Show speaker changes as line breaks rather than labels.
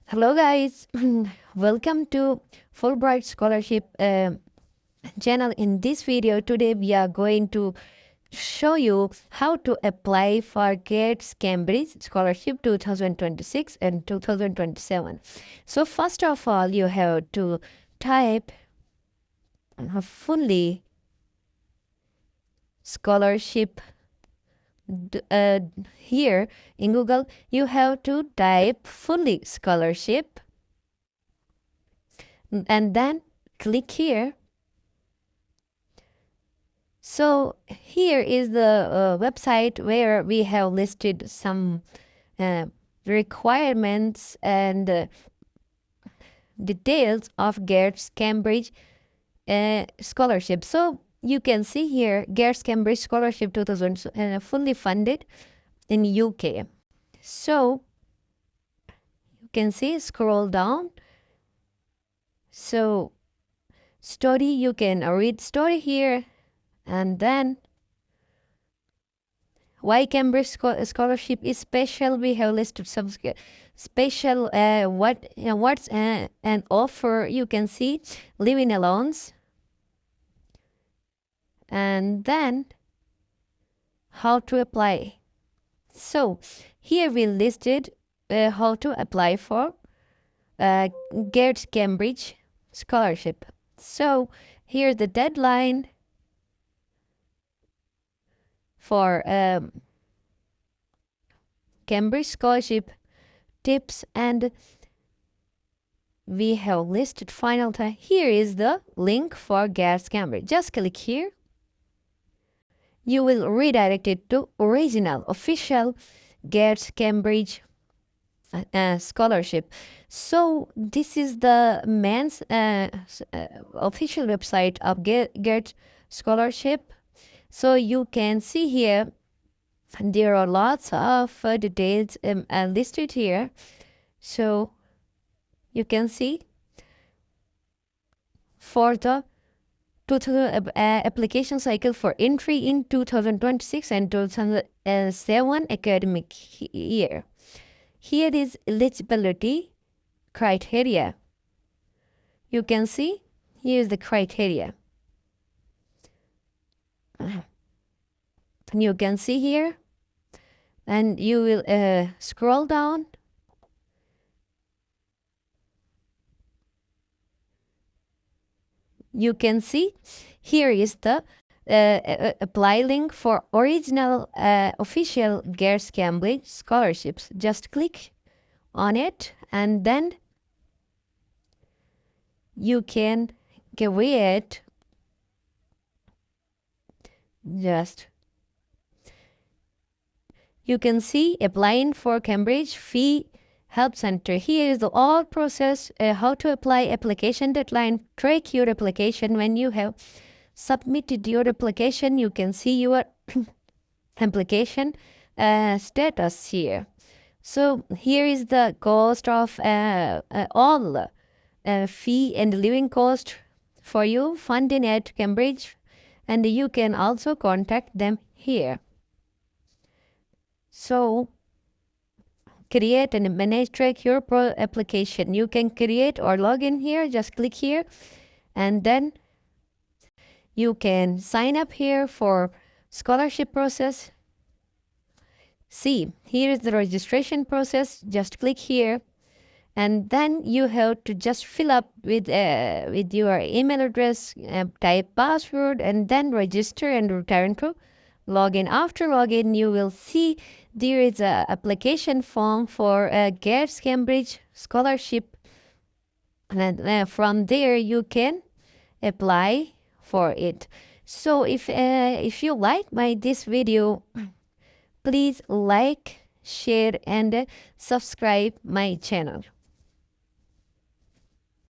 Hello, guys. Welcome to Fulbright Scholarship channel. In this video, today we are going to show you how to apply for Gates Cambridge Scholarship 2026 and 2027. So first of all, you have to type fully scholarship. Here in Google, you have to type fully scholarship and then click here. So here is the website where we have listed some requirements and details of Gates Cambridge scholarship. So you can see here Gates Cambridge Scholarship 2000 fully funded in UK. So you can see, scroll down. So story, you can read story here, and then why Cambridge scholarship is special. We have listed some special what's an offer. You can see living allowance, and then how to apply. So here we listed how to apply for Gates Cambridge scholarship. So here's the deadline for Cambridge scholarship tips, and we have listed final time. Here is the link for Gates Cambridge. Just click here. You will redirect it to original official Gates Cambridge scholarship. So this is the man's official website of Gates scholarship. So you can see here there are lots of details listed here. So you can see for the total application cycle for entry in 2026 and 2007 academic year. Here is eligibility criteria. You can see here is the criteria. You can see here, and you will scroll down. You can see here is the apply link for original official Gates Cambridge scholarships. Just click on it, and then you can create you can see applying for Cambridge fee help center. Here is the all process, how to apply, application deadline, track your application. When you have submitted your application, you can see your application status here. So here is the cost of all fee and living cost for you funding at Cambridge, and you can also contact them here. So create and manage, track your application. You can create or log in here. Just click here, and then you can sign up here for scholarship process. See, here is the registration process. Just click here, and then you have to just fill up with your email address, type password, and then register and return to login. After login, you will see there is a application form for Gates Cambridge scholarship, and from there you can apply for it. So if you like this video, please like, share, and subscribe my channel.